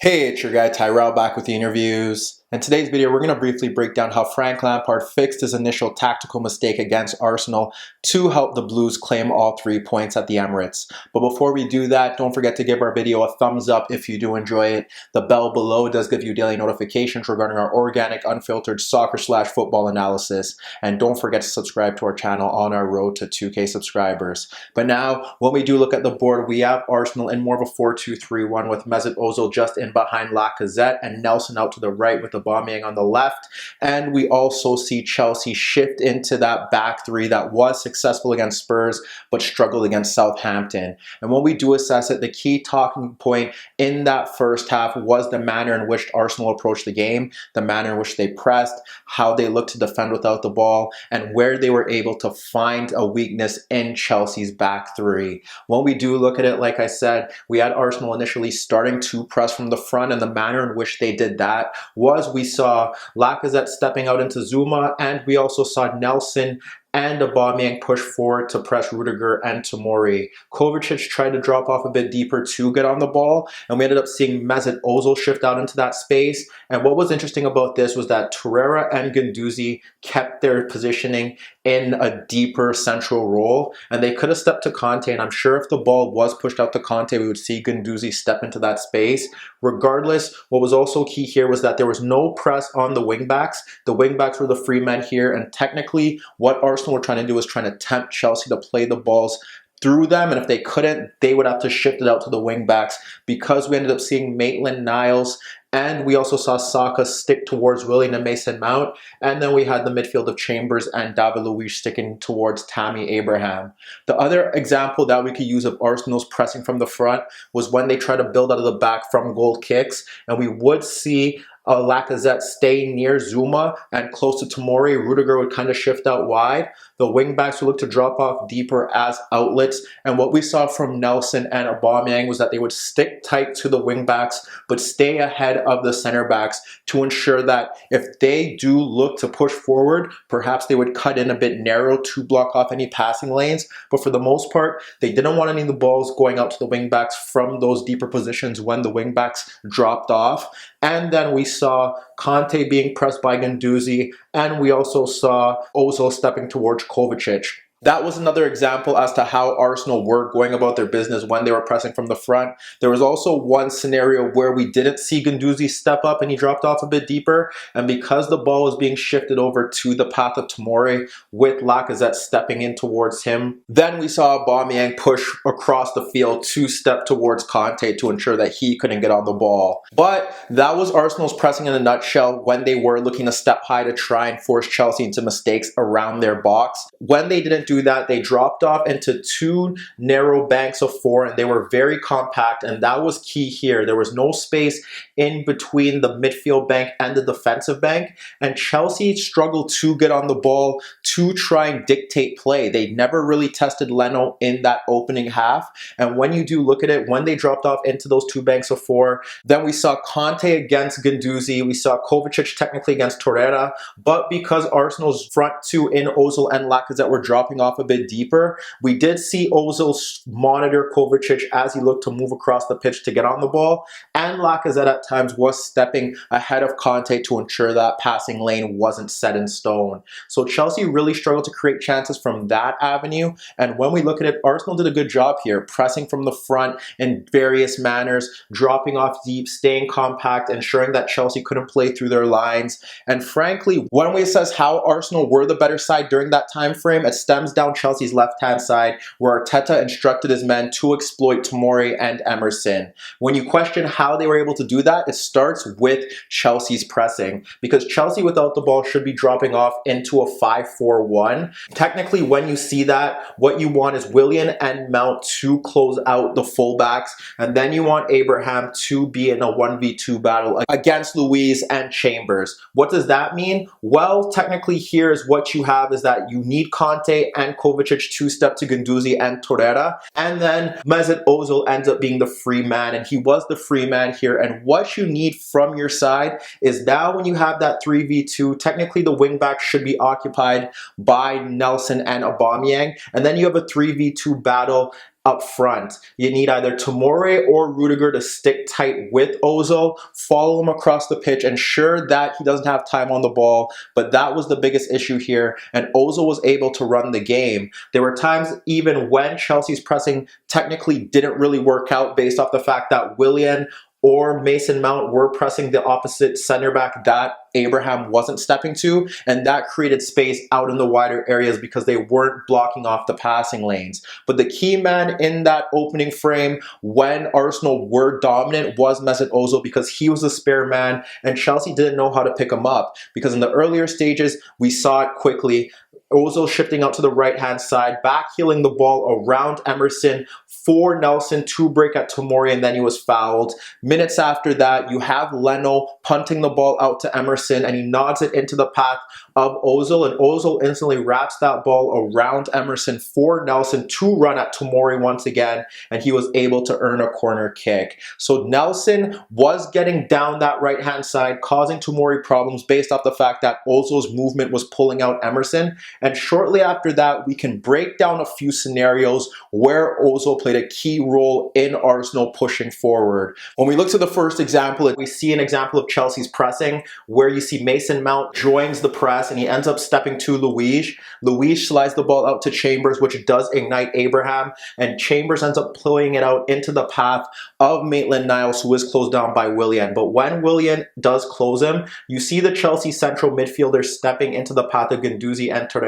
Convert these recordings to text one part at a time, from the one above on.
Hey, it's your guy Tyrrell back with the interviews. In today's video, we're going to briefly break down how Frank Lampard fixed his initial tactical mistake against Arsenal to help the Blues claim all 3 points at the Emirates. But before we do that, don't forget to give our video a thumbs up if you do enjoy it. The bell below does give you daily notifications regarding our organic, unfiltered soccer/football analysis. And don't forget to subscribe to our channel on our road to 2K subscribers. But now, when we do look at the board, we have Arsenal in more of a 4-2-3-1 with Mesut Ozil just in behind Lacazette and Nelson out to the right with Aubameyang on the left. And we also see Chelsea shift into that back three that was successful against Spurs but struggled against Southampton. And when we do assess it, the key talking point in that first half was the manner in which Arsenal approached the game, the manner in which they pressed, how they looked to defend without the ball, and where they were able to find a weakness in Chelsea's back three. When we do look at it, like I said, we had Arsenal initially starting to press from the front, and the manner in which they did that was we saw Lacazette stepping out into Zuma, and we also saw Nelson and Aubameyang push forward to press Rudiger and Tomori. Kovacic tried to drop off a bit deeper to get on the ball, and we ended up seeing Mesut Ozil shift out into that space. And what was interesting about this was that Tyrrell and Guendouzi kept their positioning in a deeper central role, and they could have stepped to Conte, and I'm sure if the ball was pushed out to Conte, we would see Guendouzi step into that space. Regardless, what was also key here was that there was no press on the wingbacks. The wingbacks were the free men here, and technically what Arsenal were trying to do was trying to tempt Chelsea to play the balls through them, and if they couldn't, they would have to shift it out to the wingbacks, because we ended up seeing Maitland-Niles, and we also saw Saka stick towards Willian and Mason Mount. And then we had the midfield of Chambers and David Luiz sticking towards Tammy Abraham. The other example that we could use of Arsenal's pressing from the front was when they try to build out of the back from goal kicks. And we would see Lacazette stay near Zuma and close to Tomori. Rudiger would kind of shift out wide. The wingbacks would look to drop off deeper as outlets. And what we saw from Nelson and Aubameyang was that they would stick tight to the wingbacks but stay ahead of the center backs to ensure that if they do look to push forward, perhaps they would cut in a bit narrow to block off any passing lanes. But for the most part, they didn't want any of the balls going out to the wingbacks from those deeper positions when the wingbacks dropped off. And then we saw Conte being pressed by Guendouzi, and we also saw Ozil stepping towards Kovacic. That was another example as to how Arsenal were going about their business when they were pressing from the front. There was also one scenario where we didn't see Guendouzi step up and he dropped off a bit deeper. And because the ball was being shifted over to the path of Tomori with Lacazette stepping in towards him, then we saw Aubameyang push across the field to step towards Conte to ensure that he couldn't get on the ball. But that was Arsenal's pressing in a nutshell when they were looking to step high to try and force Chelsea into mistakes around their box. When they didn't do that, they dropped off into 2 narrow banks of 4, and they were very compact, and that was key here. There was no space in between the midfield bank and the defensive bank, and Chelsea struggled to get on the ball to try and dictate play. They never really tested Leno in that opening half, and when you do look at it, when they dropped off into those 2 banks of 4, then we saw Conte against Guendouzi, we saw Kovacic technically against Tyrrell, but because Arsenal's front 2 in Ozil and Lacazette were dropping off a bit deeper, we did see Ozil monitor Kovacic as he looked to move across the pitch to get on the ball, and Lacazette at times was stepping ahead of Conte to ensure that passing lane wasn't set in stone. So Chelsea really struggled to create chances from that avenue, and when we look at it, Arsenal did a good job here, pressing from the front in various manners, dropping off deep, staying compact, ensuring that Chelsea couldn't play through their lines. And frankly, when we assess how Arsenal were the better side during that time frame, it stems down Chelsea's left-hand side, where Arteta instructed his men to exploit Tomori and Emerson. When you question how they were able to do that, it starts with Chelsea's pressing, because Chelsea without the ball should be dropping off into a 5-4-1. Technically, when you see that, what you want is Willian and Mount to close out the fullbacks, and then you want Abraham to be in a 1v2 battle against Luiz and Chambers. What does that mean? Well, technically here's what you have is that you need Conte and Kovacic to step to Guendouzi and Tyrrell, and then Mesut Ozil ends up being the free man, and he was the free man here. And what what you need from your side is now when you have that 3v2, technically the wingback should be occupied by Nelson and Aubameyang, and then you have a 3v2 battle up front. You need either Tomori or Rudiger to stick tight with Ozil, follow him across the pitch, ensure that he doesn't have time on the ball, but that was the biggest issue here, and Ozil was able to run the game. There were times even when Chelsea's pressing technically didn't really work out based off the fact that Willian or Mason Mount were pressing the opposite center back that Abraham wasn't stepping to, and that created space out in the wider areas because they weren't blocking off the passing lanes. But the key man in that opening frame when Arsenal were dominant was Mesut Ozil, because he was a spare man and Chelsea didn't know how to pick him up, because in the earlier stages we saw it quickly. Ozil shifting out to the right-hand side, backheeling the ball around Emerson for Nelson to break at Tomori, and then he was fouled. Minutes after that, you have Leno punting the ball out to Emerson, and he nods it into the path of Ozil, and Ozil instantly wraps that ball around Emerson for Nelson to run at Tomori once again, and he was able to earn a corner kick. So Nelson was getting down that right-hand side, causing Tomori problems based off the fact that Ozil's movement was pulling out Emerson. And shortly after that, we can break down a few scenarios where Ozil played a key role in Arsenal pushing forward. When we look to the first example, we see an example of Chelsea's pressing where you see Mason Mount joins the press and he ends up stepping to Luiz. Luiz slides the ball out to Chambers, which does ignite Abraham, and Chambers ends up playing it out into the path of Maitland-Niles, who is closed down by Willian. But when Willian does close him, you see the Chelsea central midfielders stepping into the path of Guendouzi and Tyrrell,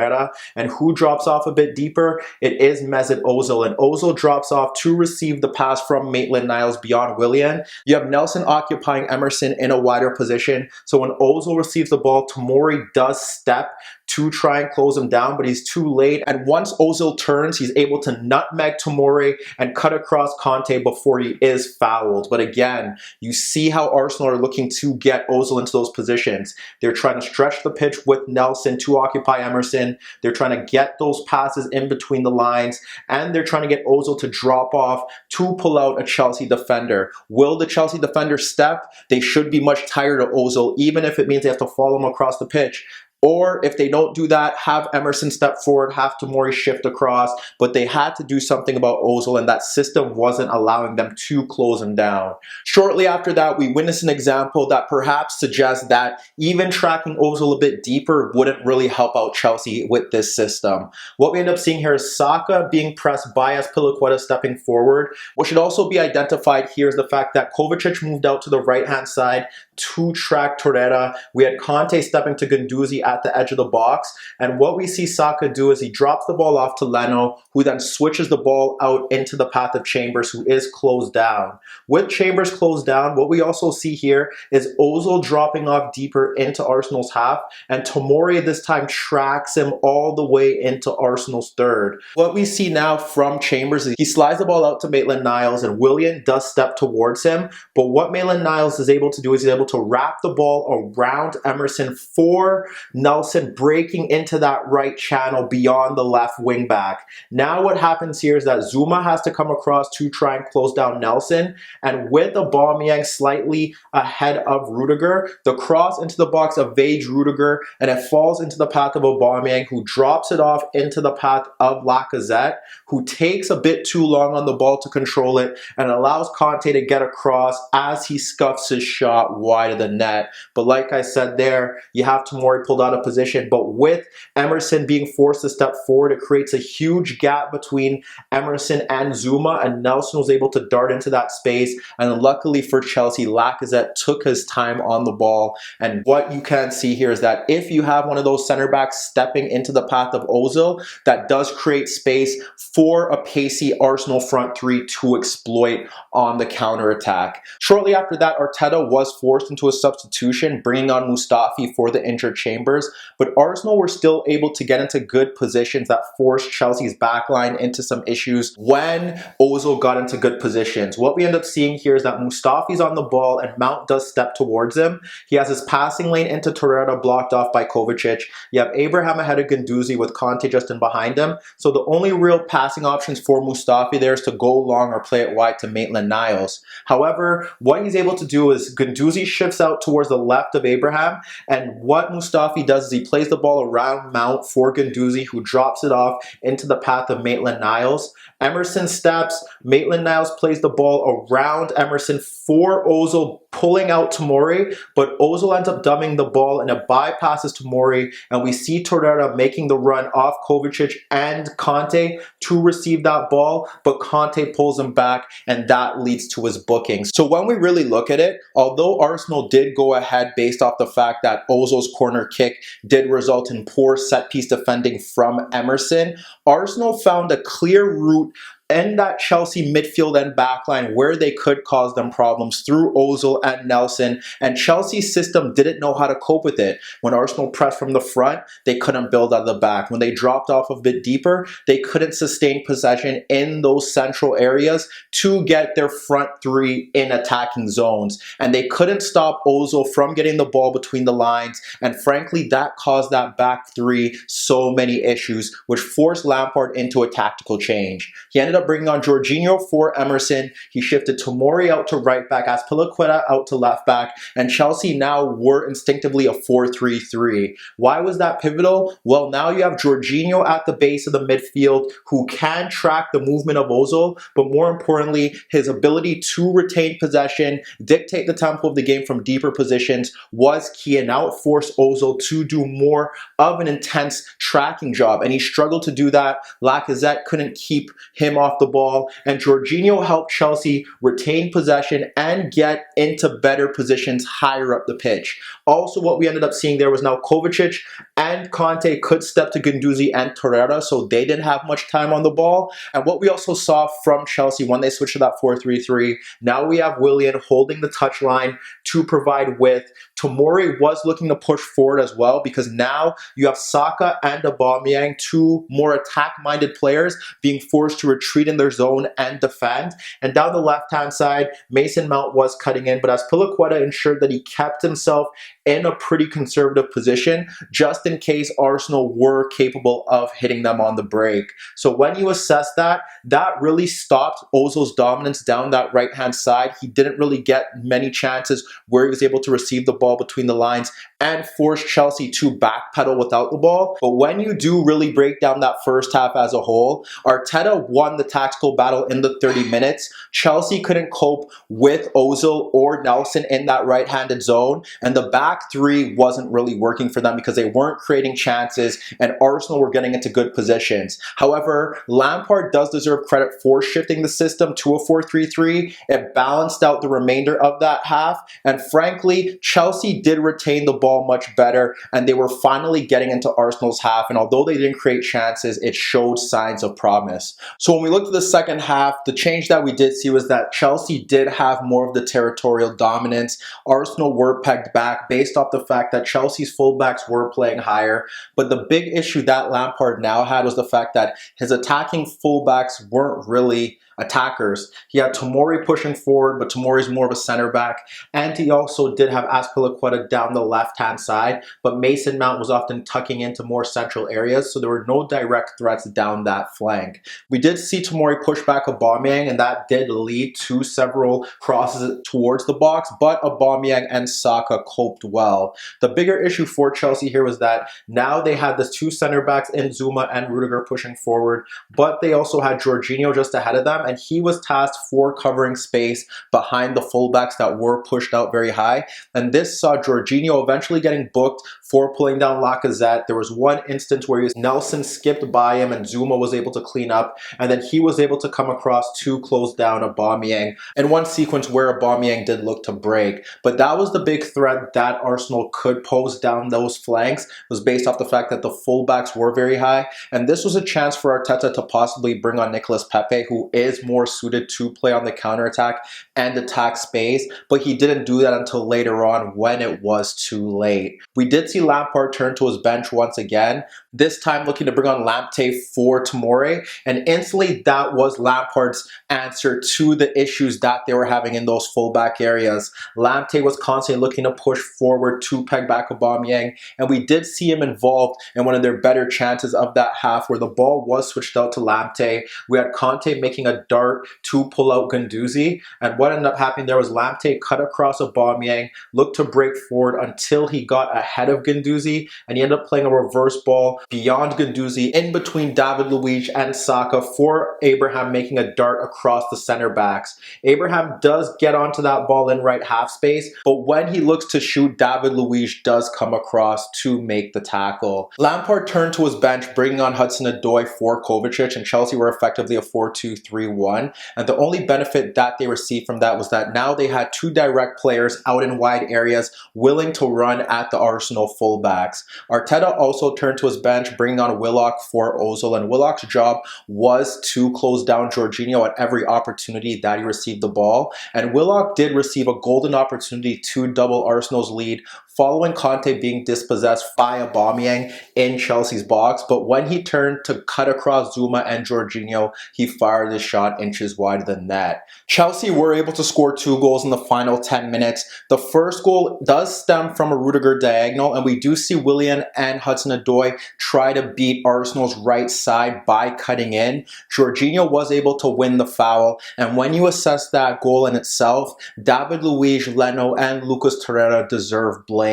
and who drops off a bit deeper? It is Mesut Ozil, and Ozil drops off to receive the pass from Maitland-Niles beyond Willian. You have Nelson occupying Emerson in a wider position, so when Ozil receives the ball, Tomori does step to try and close him down, but he's too late. And once Ozil turns, he's able to nutmeg Tomori and cut across Conte before he is fouled. But again, you see how Arsenal are looking to get Ozil into those positions. They're trying to stretch the pitch with Nelson to occupy Emerson. They're trying to get those passes in between the lines, and they're trying to get Ozil to drop off to pull out a Chelsea defender. Will the Chelsea defender step? They should be much tired of Ozil, even if it means they have to follow him across the pitch. Or if they don't do that, have Emerson step forward, have Tomori shift across, but they had to do something about Ozil, and that system wasn't allowing them to close him down. Shortly after that, we witnessed an example that perhaps suggests that even tracking Ozil a bit deeper wouldn't really help out Chelsea with this system. What we end up seeing here is Saka being pressed by Azpilicueta stepping forward. What should also be identified here is the fact that Kovacic moved out to the right-hand side to track Tyrrell. We had Conte stepping to Guendouzi at the edge of the box, and what we see Saka do is he drops the ball off to Leno, who then switches the ball out into the path of Chambers, who is closed down. With Chambers closed down, what we also see here is Ozil dropping off deeper into Arsenal's half, and Tomori this time tracks him all the way into Arsenal's third. What we see now from Chambers is he slides the ball out to Maitland-Niles, and Willian does step towards him, but what Maitland-Niles is able to do is he's able to wrap the ball around Emerson for Nelson, breaking into that right channel beyond the left wing back. Now what happens here is that Zuma has to come across to try and close down Nelson, and with Aubameyang slightly ahead of Rudiger, the cross into the box evades Rudiger and it falls into the path of Aubameyang, who drops it off into the path of Lacazette, who takes a bit too long on the ball to control it and allows Conte to get across as he scuffs his shot wide of the net. But like I said there, you have Tomori pulled out of position, but with Emerson being forced to step forward, it creates a huge gap between Emerson and Zuma, and Nelson was able to dart into that space, and luckily for Chelsea, Lacazette took his time on the ball. And what you can see here is that if you have one of those center backs stepping into the path of Ozil, that does create space for a pacey Arsenal front three to exploit on the counter attack. Shortly after that, Arteta was forced into a substitution, bringing on Mustafi for the injured Chambers. numbers, but Arsenal were still able to get into good positions that forced Chelsea's backline into some issues when Ozil got into good positions. What we end up seeing here is that Mustafi's on the ball and Mount does step towards him. He has his passing lane into Tyrrell blocked off by Kovacic. You have Abraham ahead of Guendouzi with Conte just in behind him. So the only real passing options for Mustafi there is to go long or play it wide to Maitland-Niles. However, what he's able to do is Guendouzi shifts out towards the left of Abraham, and what Mustafi does is he plays the ball around Mount for Guendouzi, who drops it off into the path of Maitland-Niles. Emerson steps, Maitland-Niles plays the ball around Emerson for Ozil, pulling out Tomori, but Ozil ends up dumbing the ball and it bypasses Tomori, and we see Torreira making the run off Kovacic and Conte to receive that ball, but Conte pulls him back and that leads to his booking. So when we really look at it, although Arsenal did go ahead based off the fact that Ozil's corner kick did result in poor set-piece defending from Emerson, Arsenal found a clear route in that Chelsea midfield and backline where they could cause them problems through Ozil and Nelson, and Chelsea's system didn't know how to cope with it. When Arsenal pressed from the front, they couldn't build out of the back. When they dropped off a bit deeper, they couldn't sustain possession in those central areas to get their front three in attacking zones, and they couldn't stop Ozil from getting the ball between the lines, and frankly that caused that back three so many issues, which forced Lampard into a tactical change. He ended up bringing on Jorginho for Emerson. He shifted Tomori out to right back, Azpilicueta out to left back, and Chelsea now were instinctively a 4-3-3. Why was that pivotal? Well, now you have Jorginho at the base of the midfield who can track the movement of Ozil, but more importantly, his ability to retain possession, dictate the tempo of the game from deeper positions was key, and now it forced Ozil to do more of an intense tracking job, and he struggled to do that. Lacazette couldn't keep him off the ball, and Jorginho helped Chelsea retain possession and get into better positions higher up the pitch. Also, what we ended up seeing there was now Kovacic and Conte could step to Guendouzi and Torreira, so they didn't have much time on the ball. And what we also saw from Chelsea when they switched to that 4-3-3, now we have Willian holding the touchline to provide width. Tomori was looking to push forward as well, because now you have Saka and Aubameyang, two more attack-minded players, being forced to retreat in their zone and defend. And down the left-hand side, Mason Mount was cutting in, but Azpilicueta ensured that he kept himself in a pretty conservative position, just in case Arsenal were capable of hitting them on the break. So when you assess that, that really stopped Ozil's dominance down that right-hand side. He didn't really get many chances where he was able to receive the ball between the lines and force Chelsea to backpedal without the ball. But when you do really break down that first half as a whole, Arteta won the tactical battle in the 30 minutes. Chelsea couldn't cope with Ozil or Nelson in that right-handed zone, and the back three wasn't really working for them because they weren't creating chances and Arsenal were getting into good positions. However, Lampard does deserve credit for shifting the system to a 4-3-3. It balanced out the remainder of that half, and frankly, Chelsea did retain the ball much better, and they were finally getting into Arsenal's half, and although they didn't create chances, it showed signs of promise. So when we looked at the second half, the change that we did see was that Chelsea did have more of the territorial dominance. Arsenal were pegged back based off the fact that Chelsea's fullbacks were playing higher, but the big issue that Lampard now had was the fact that his attacking fullbacks weren't really attackers. He had Tomori pushing forward, but Tomori's more of a center back, and he also did have Azpilicueta down the left-hand side, but Mason Mount was often tucking into more central areas, so there were no direct threats down that flank. We did see Tomori push back Aubameyang, and that did lead to several crosses towards the box, but Aubameyang and Saka coped well. The bigger issue for Chelsea here was that now they had the two center backs in Zuma and Rudiger pushing forward, but they also had Jorginho just ahead of them, and he was tasked for covering space behind the fullbacks that were pushed out very high. And this saw Jorginho eventually getting booked for pulling down Lacazette. There was one instance where Nelson skipped by him and Zuma was able to clean up, and then he was able to come across to close down Aubameyang, and one sequence where Aubameyang did look to break. But that was the big threat that that Arsenal could post down those flanks was based off the fact that the fullbacks were very high. And this was a chance for Arteta to possibly bring on Nicolas Pepe, who is more suited to play on the counterattack and attack space. But he didn't do that until later on when it was too late. We did see Lampard turn to his bench once again, this time looking to bring on Lamptey for Tomori. And instantly that was Lampard's answer to the issues that they were having in those fullback areas. Lamptey was constantly looking to push forward to peg back Aubameyang, and we did see him involved in one of their better chances of that half where the ball was switched out to Lamptey. We had Conte making a dart to pull out Guendouzi, and what ended up happening there was Lamptey cut across Aubameyang, looked to break forward until he got ahead of Guendouzi, and he ended up playing a reverse ball beyond Guendouzi in between David Luiz and Saka for Abraham making a dart across the center backs. Abraham does get onto that ball in right half space, but when he looks to shoot, David Luiz does come across to make the tackle. Lampard turned to his bench, bringing on Hudson-Osdoi for Kovacic, and Chelsea were effectively a 4-2-3-1. And the only benefit that they received from that was that now they had two direct players out in wide areas willing to run at the Arsenal fullbacks. Arteta also turned to his bench, bringing on Willock for Ozil, and Willock's job was to close down Jorginho at every opportunity that he received the ball. And Willock did receive a golden opportunity to double Arsenal's lead following Conte being dispossessed by Aubameyang in Chelsea's box. But when he turned to cut across Zuma and Jorginho, he fired his shot inches wide of the net. Chelsea were able to score 2 goals in the final 10 minutes. The first goal does stem from a Rudiger diagonal, and we do see Willian and Hudson-Osdoi try to beat Arsenal's right side by cutting in. Jorginho was able to win the foul, and when you assess that goal in itself, David Luiz, Leno, and Lucas Torreira deserve blame.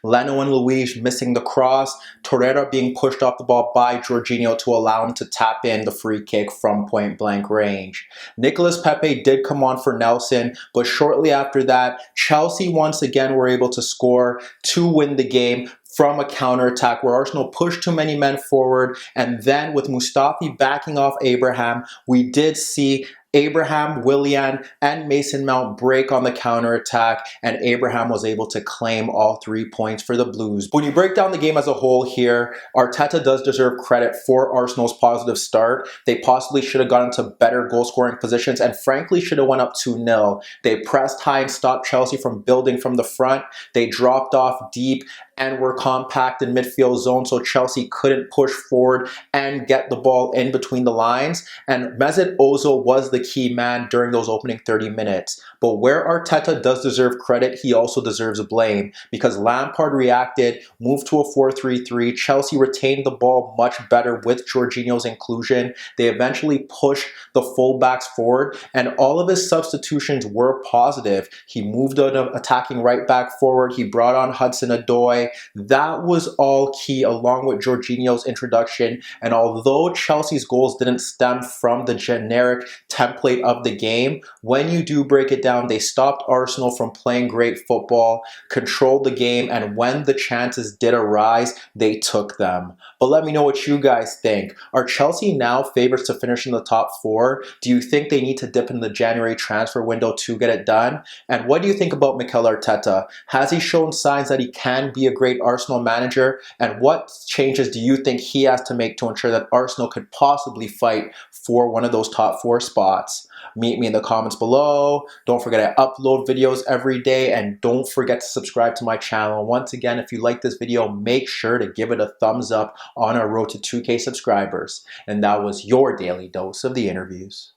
Leno and Luiz missing the cross, Torreira being pushed off the ball by Jorginho to allow him to tap in the free kick from point blank range. Nicolas Pepe did come on for Nelson, but shortly after that, Chelsea once again were able to score to win the game from a counterattack where Arsenal pushed too many men forward, and then with Mustafi backing off Abraham, we did see Abraham, Willian, and Mason Mount break on the counterattack, and Abraham was able to claim all 3 points for the Blues. When you break down the game as a whole here, Arteta does deserve credit for Arsenal's positive start. They possibly should have gotten to better goal-scoring positions and frankly should have went up 2-0. They pressed high and stopped Chelsea from building from the front. They dropped off deep and were compact in midfield zone so Chelsea couldn't push forward and get the ball in between the lines. And Mesut Ozil was the key man during those opening 30 minutes. But where Arteta does deserve credit, he also deserves blame because Lampard reacted, moved to a 4-3-3. Chelsea retained the ball much better with Jorginho's inclusion. They eventually pushed the fullbacks forward, and all of his substitutions were positive. He moved an attacking right back forward. He brought on Hudson-Osdoi. That was all key along with Jorginho's introduction. And although Chelsea's goals didn't stem from the generic template of the game, when you do break it down, they stopped Arsenal from playing great football, controlled the game, and when the chances did arise, they took them. But let me know what you guys think. Are Chelsea now favorites to finish in the top 4? Do you think they need to dip in the January transfer window to get it done? And what do you think about Mikel Arteta? Has he shown signs that he can be a great Arsenal manager? And what changes do you think he has to make to ensure that Arsenal could possibly fight for one of those top 4 spots? Meet me in the comments below. Don't forget I upload videos every day, and don't forget to subscribe to my channel. Once again, if you like this video, make sure to give it a thumbs up on our road to 2K subscribers. And that was your daily dose of the interviews.